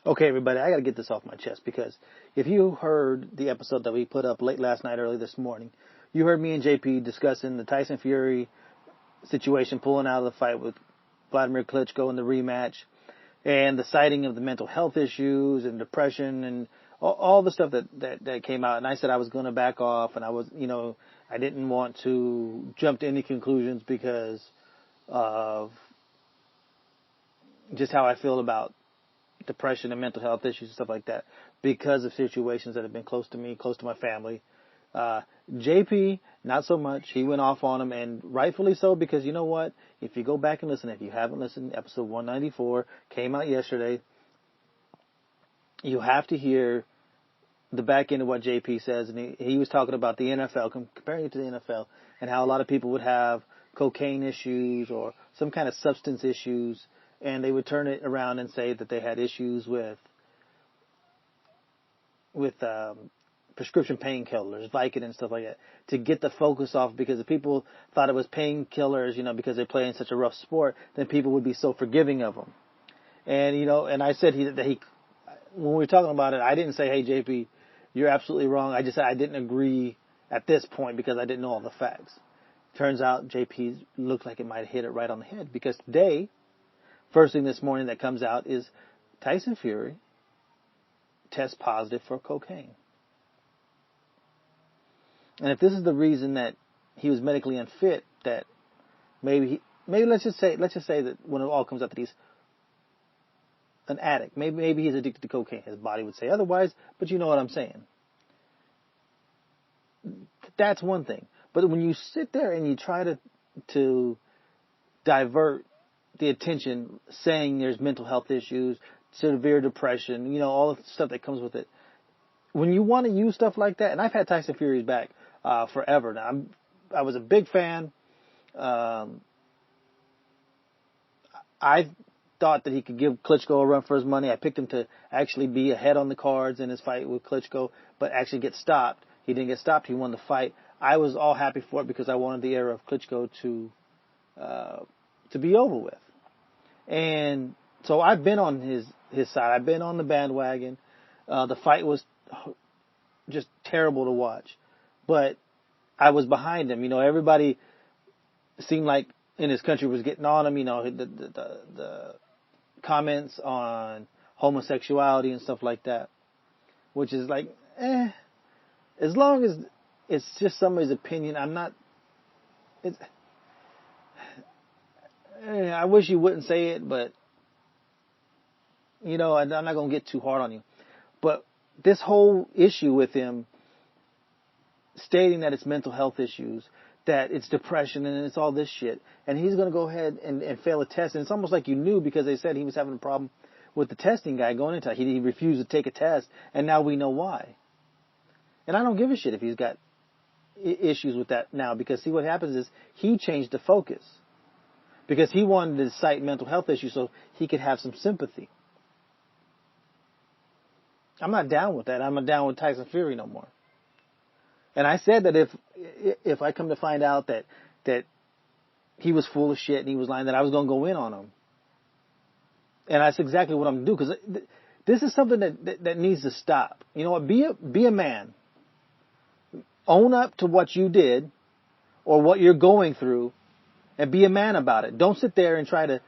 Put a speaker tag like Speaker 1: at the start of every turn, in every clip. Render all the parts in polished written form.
Speaker 1: Okay, everybody, I got to get this off my chest because if you heard the episode that we put up late last night, early this morning, you heard me and JP discussing the Tyson Fury situation, pulling out of the fight with Vladimir Klitschko in the rematch, and the citing of the mental health issues and depression and all the stuff that came out. And I said I was going to back off, and I didn't want to jump to any conclusions because of just how I feel about depression and mental health issues and stuff like that because of situations that have been close to me, close to my family. JP, not so much. He went off on him, and rightfully so, because you know what? If you go back and listen, if you haven't listened, episode 194 came out yesterday. You have to hear the back end of what JP says, and he was talking about the NFL, comparing it to the NFL, and how a lot of people would have cocaine issues or some kind of substance issues, and they would turn it around and say that they had issues with prescription painkillers, Vicodin and stuff like that, to get the focus off, because if people thought it was painkillers, because they play in such a rough sport, then people would be so forgiving of them. And, and I said that he, when we were talking about it, I didn't say, hey, JP, you're absolutely wrong. I just said I didn't agree at this point because I didn't know all the facts. Turns out JP looked like it might have hit it right on the head, because today, first thing this morning that comes out is Tyson Fury tests positive for cocaine. And if this is the reason that he was medically unfit, that maybe let's just say that when it all comes out that he's an addict, maybe he's addicted to cocaine. His body would say otherwise, but you know what I'm saying. That's one thing. But when you sit there and you try to divert the attention, saying there's mental health issues, severe depression, all the stuff that comes with it. When you want to use stuff like that, and I've had Tyson Fury's back forever now. I was a big fan. I thought that he could give Klitschko a run for his money. I picked him to actually be ahead on the cards in his fight with Klitschko, but actually get stopped. He didn't get stopped. He won the fight. I was all happy for it because I wanted the era of Klitschko to be over with. And so I've been on his side. I've been on the bandwagon. The fight was just terrible to watch, but I was behind him. Everybody seemed like in his country was getting on him. The comments on homosexuality and stuff like that, which is like, as long as it's just somebody's opinion, I wish you wouldn't say it, but, I'm not going to get too hard on you. But this whole issue with him stating that it's mental health issues, that it's depression, and it's all this shit, and he's going to go ahead and fail a test, and it's almost like you knew, because they said he was having a problem with the testing guy going into it. He refused to take a test, and now we know why. And I don't give a shit if he's got issues with that now, because see, what happens is he changed the focus. Because he wanted to cite mental health issues so he could have some sympathy. I'm not down with that. I'm not down with Tyson Fury no more. And I said that if I come to find out that he was full of shit and he was lying, that I was going to go in on him. And that's exactly what I'm going to do, because this is something that needs to stop. You know what? Be a man. Own up to what you did or what you're going through, and be a man about it. Don't sit there and try to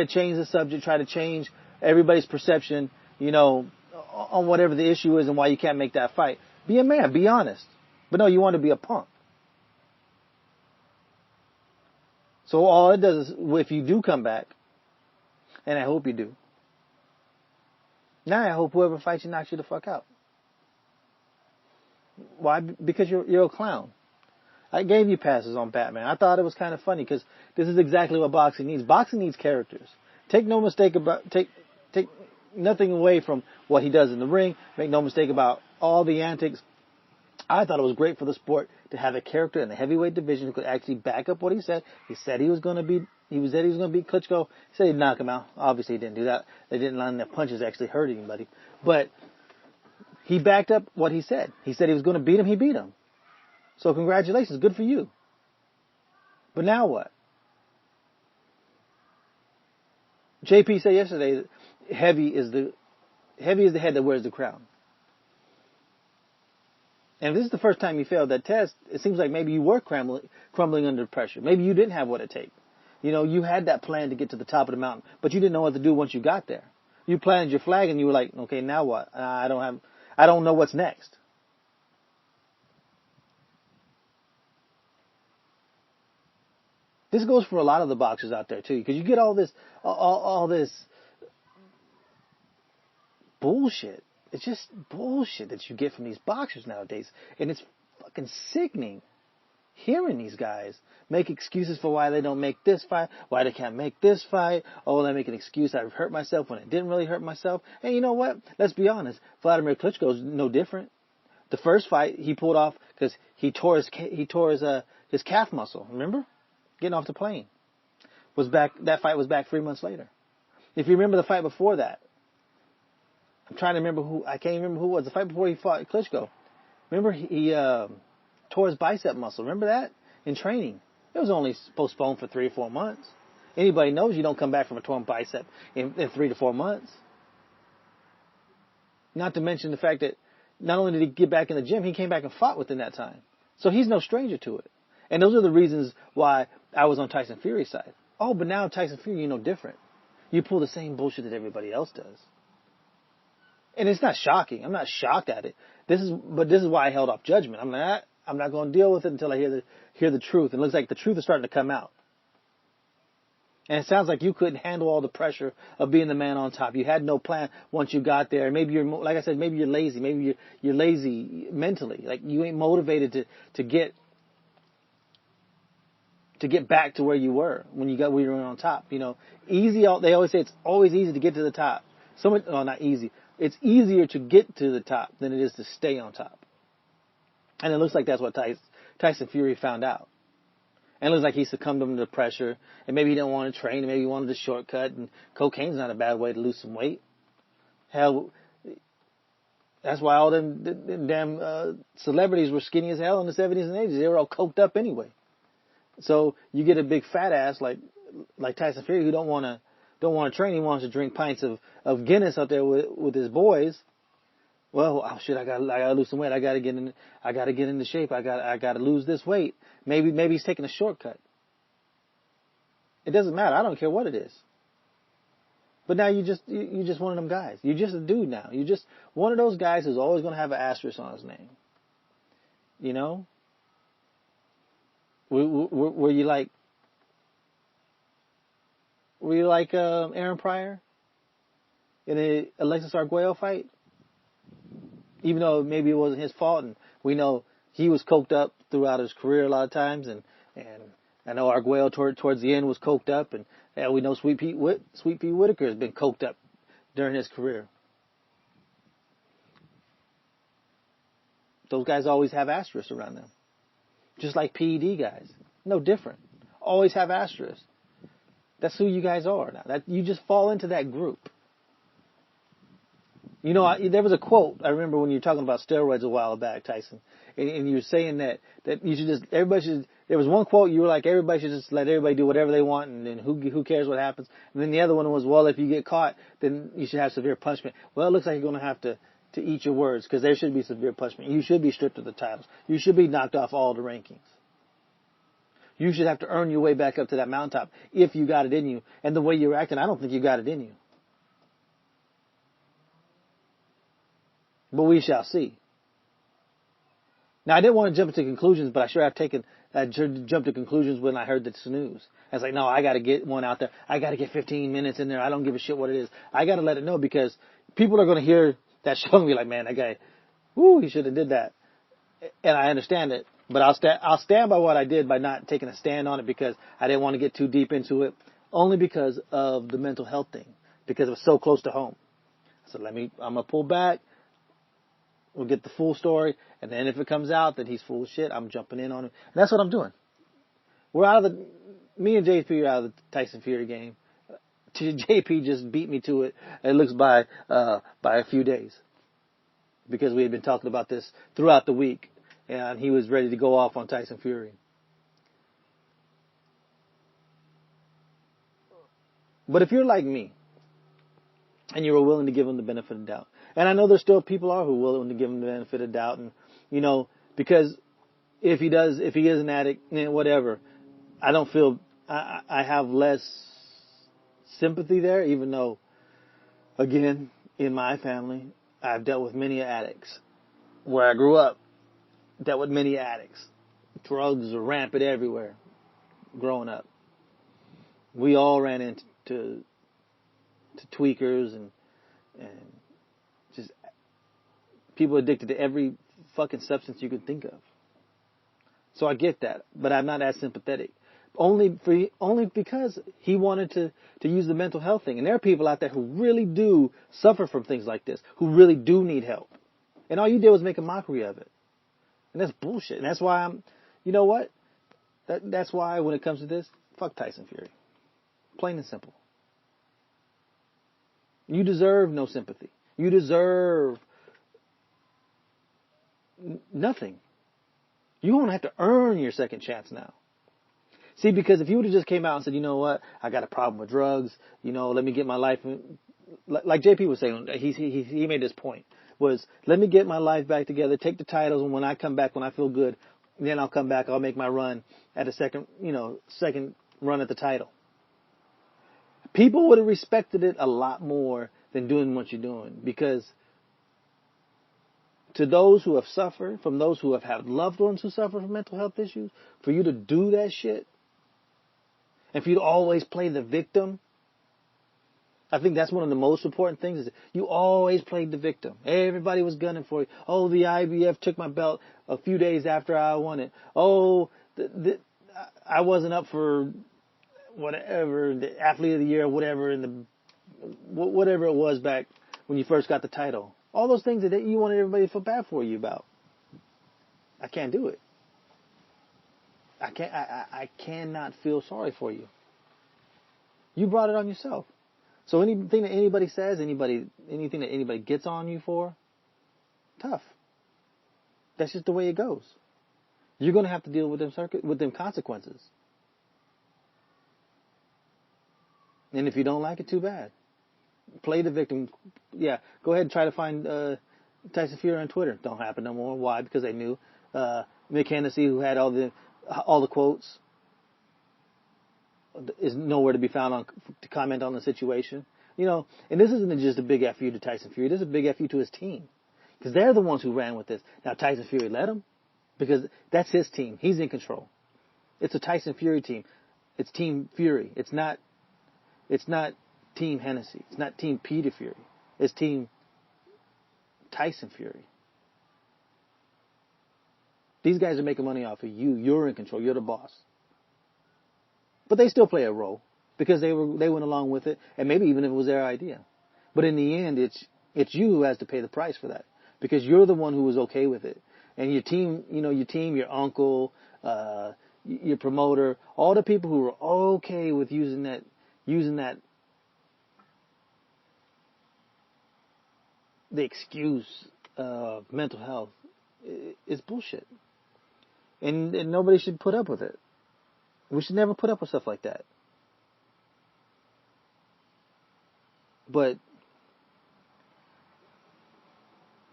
Speaker 1: change the subject, try to change everybody's perception, on whatever the issue is and why you can't make that fight. Be a man, be honest. But no, you want to be a punk. So all it does is, if you do come back, and I hope you do, now I hope whoever fights you knocks you the fuck out. Why? Because you're a clown. I gave you passes on Batman. I thought it was kind of funny because this is exactly what boxing needs. Boxing needs characters. Take no mistake about, take nothing away from what he does in the ring. Make no mistake about all the antics. I thought it was great for the sport to have a character in the heavyweight division who could actually back up what he said. He said he was going to beat Klitschko. He said he'd knock him out. Obviously he didn't do that. They didn't land enough punches actually hurt anybody. But he backed up what he said. He said he was going to beat him. He beat him. So congratulations, good for you. But now what? JP said yesterday heavy is the head that wears the crown. And if this is the first time you failed that test, it seems like maybe you were crumbling under pressure. Maybe you didn't have what it takes. You know, you had that plan to get to the top of the mountain, but you didn't know what to do once you got there. You planted your flag and you were like, okay, now what? I don't know what's next. This goes for a lot of the boxers out there too, because you get all this bullshit. It's just bullshit that you get from these boxers nowadays. And it's fucking sickening hearing these guys make excuses for why they don't make this fight, why they can't make this fight. Oh, they make an excuse, I've hurt myself when it didn't really hurt myself. And you know what? Let's be honest. Vladimir Klitschko's no different. The first fight he pulled off because he tore his calf muscle. Remember? Getting off the plane. That fight was back 3 months later. If you remember the fight before that, I'm trying to remember I can't remember who it was. The fight before he fought Klitschko. Remember he tore his bicep muscle. Remember that? In training. It was only postponed for 3 or 4 months. Anybody knows you don't come back from a torn bicep in 3 to 4 months. Not to mention the fact that not only did he get back in the gym, he came back and fought within that time. So he's no stranger to it. And those are the reasons why I was on Tyson Fury's side. Oh, but now Tyson Fury, you're no different. You pull the same bullshit that everybody else does. And it's not shocking. I'm not shocked at it. This is why I held off judgment. I'm not going to deal with it until I hear the truth. And it looks like the truth is starting to come out. And it sounds like you couldn't handle all the pressure of being the man on top. You had no plan once you got there. Maybe you're, like I said, maybe you're lazy. Maybe you're lazy mentally. Like you ain't motivated to get back to where you were when you were on top. You know, easy. They always say it's always easy to get to the top. Not easy. It's easier to get to the top than it is to stay on top. And it looks like that's what Tyson Fury found out. And it looks like he succumbed under the pressure. And maybe he didn't want to train. And maybe he wanted a shortcut. And cocaine's not a bad way to lose some weight. Hell, that's why all them damn celebrities were skinny as hell in the 70s and 80s. They were all coked up anyway. So you get a big fat ass like Tyson Fury who don't want to train. He wants to drink pints of Guinness out there with his boys. Well, oh shit, I gotta lose some weight. I gotta get into shape. I gotta lose this weight. Maybe he's taking a shortcut. It doesn't matter. I don't care what it is. But now you just one of them guys. You're just a dude now. You're just one of those guys who's always gonna have an asterisk on his name. You know? Were you like Aaron Pryor in a Alexis Arguello fight? Even though maybe it wasn't his fault, and we know he was coked up throughout his career a lot of times, and I know Arguello towards the end was coked up, and we know Sweet Pete Whitaker has been coked up during his career. Those guys always have asterisks around them. Just like PED guys. No different. Always have asterisks. That's who you guys are now. You just fall into that group. You know, there was a quote, I remember when you were talking about steroids a while back, Tyson, and you were saying that you should just, there was one quote, you were like, everybody should just let everybody do whatever they want, and then who cares what happens. And then the other one was, well, if you get caught, then you should have severe punishment. Well, it looks like you're going to have to eat your words, because there should be severe punishment. You should be stripped of the titles. You should be knocked off all the rankings. You should have to earn your way back up to that mountaintop if you got it in you. And the way you're acting, I don't think you got it in you. But we shall see. Now, I didn't want to jump to conclusions, but I sure have jumped to conclusions when I heard this news. I was like, no, I got to get one out there. I got to get 15 minutes in there. I don't give a shit what it is. I got to let it know, because people are going to hear that show and be like, man, that guy, he should have did that. And I understand it, but I'll stand by what I did by not taking a stand on it, because I didn't want to get too deep into it, only because of the mental health thing, because it was so close to home. So I'm going to pull back. We'll get the full story, and then if it comes out that he's full of shit, I'm jumping in on him. And that's what I'm doing. Me and JP are out of the Tyson Fury game. JP just beat me to it, it looks by a few days. Because we had been talking about this throughout the week, and he was ready to go off on Tyson Fury. But if you're like me, and you were willing to give him the benefit of the doubt. And I know there's still people who are willing to give him the benefit of the doubt, and because if he is an addict, whatever, I don't feel I have less sympathy there, even though, again, in my family, I've dealt with many addicts. Where I grew up, dealt with many addicts. Drugs are rampant everywhere. Growing up, we all ran into tweakers and just people addicted to every fucking substance you could think of. So I get that, but I'm not as sympathetic. Only because he wanted to use the mental health thing. And there are people out there who really do suffer from things like this, who really do need help. And all you did was make a mockery of it. And that's bullshit. And that's why you know what? That's why when it comes to this, fuck Tyson Fury. Plain and simple. You deserve no sympathy. You deserve nothing. You won't have to earn your second chance now. See, because if you would have just came out and said, you know what, I got a problem with drugs, let me get my life, like JP was saying, he made this point, was let me get my life back together, take the titles, and when I come back, when I feel good, then I'll come back, I'll make my run at a second run at the title. People would have respected it a lot more than doing what you're doing, because to those who have suffered, from those who have had loved ones who suffer from mental health issues, for you to do that shit, and for you to always play the victim, I think that's one of the most important things, is you always played the victim. Everybody was gunning for you. Oh, the IBF took my belt a few days after I won it. Oh, I wasn't up for whatever, the athlete of the year, whatever it was back when you first got the title. All those things that you wanted everybody to feel bad for you about. I can't do it. I cannot feel sorry for you. You brought it on yourself. So anything that anybody says, anything that anybody gets on you for, tough. That's just the way it goes. You're going to have to deal with them consequences. And if you don't like it, too bad. Play the victim. Yeah, go ahead and try to find Tyson Fury on Twitter. Don't happen no more. Why? Because they knew. Mick Hennessy, who had all the quotes, is nowhere to be found to comment on the situation. And this isn't just a big F you to Tyson Fury. This is a big F you to his team. Because they're the ones who ran with this. Now, Tyson Fury let him, because that's his team. He's in control. It's a Tyson Fury team. It's Team Fury. It's not Team Hennessy. It's not Team Peter Fury. It's Team Tyson Fury. These guys are making money off of you. You're in control. You're the boss. But they still play a role because they went along with it, and maybe even if it was their idea. But in the end, it's you who has to pay the price for that, because you're the one who was okay with it. And your team, your uncle, your promoter, all the people who were okay with using that the excuse of mental health is bullshit. And nobody should put up with it. We should never put up with stuff like that. But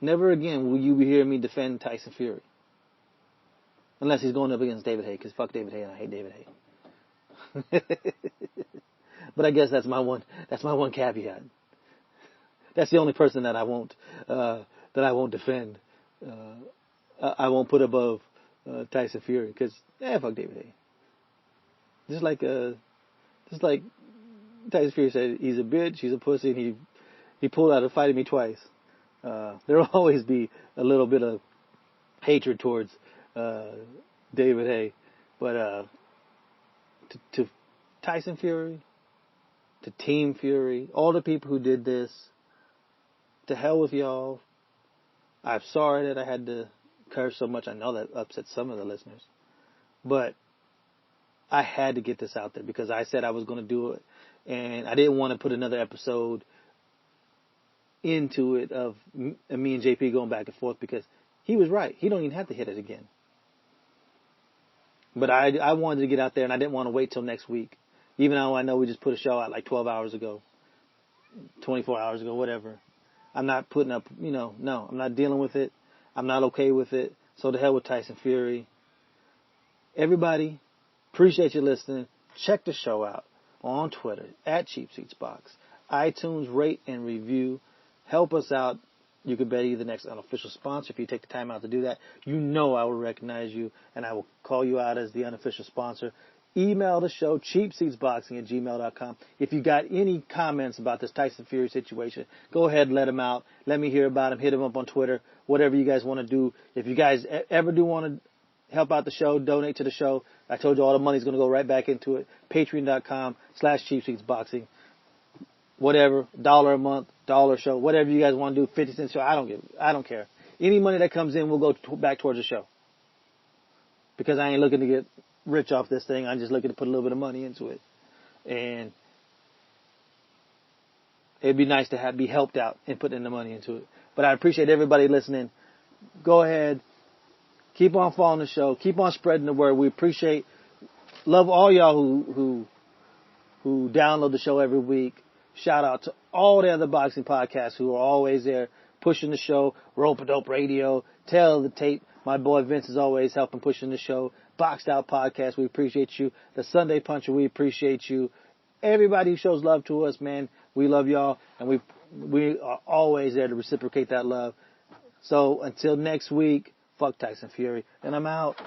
Speaker 1: never again will you hear me defend Tyson Fury. Unless he's going up against David Haye, because fuck David Haye and I hate David Haye. But I guess that's my one caveat. That's the only person that I won't defend. I won't put above Tyson Fury, because fuck David Haye. Just like Tyson Fury said, he's a bitch, he's a pussy, and he pulled out of fighting me twice. There will always be a little bit of hatred towards David Haye, but to Tyson Fury, to Team Fury, all the people who did this, to hell with y'all. I'm sorry that I had to curse so much. I know that upset some of the listeners, but I had to get this out there because I said I was going to do it, and I didn't want to put another episode into it of me and JP going back and forth, because he was right. He don't even have to hit it again. But I wanted to get out there, and I didn't want to wait till next week, even though I know we just put a show out like 12 hours ago. 24 hours ago, whatever. I'm not putting up, no, I'm not dealing with it. I'm not okay with it. So to hell with Tyson Fury. Everybody, appreciate you listening. Check the show out on Twitter at Cheap Seats Box. iTunes, rate and review. Help us out. You could be the next unofficial sponsor if you take the time out to do that. I will recognize you, and I will call you out as the unofficial sponsor. Email the show, cheapseatsboxing@gmail.com. If you got any comments about this Tyson Fury situation, go ahead and let them out. Let me hear about them. Hit them up on Twitter, whatever you guys want to do. If you guys ever do want to help out the show, donate to the show, I told you all the money's going to go right back into it. Patreon.com/cheapseatsboxing. Whatever, $1 a month, $1 show, whatever you guys want to do, 50-cent show, I don't care. Any money that comes in will go back towards the show. Because I ain't looking to get rich off this thing. I'm just looking to put a little bit of money into it. And it'd be nice to be helped out in putting the money into it. But I appreciate everybody listening. Go ahead. Keep on following the show. Keep on spreading the word. We love all y'all who download the show every week. Shout out to all the other boxing podcasts who are always there pushing the show. Rope a Dope Radio, Tell the Tape. My boy Vince is always helping pushing the show. Boxed Out Podcast, we appreciate you. The Sunday Puncher, we appreciate you. Everybody who shows love to us, man, we love y'all, and we are always there to reciprocate that love. So until next week, fuck Tyson Fury, and I'm out.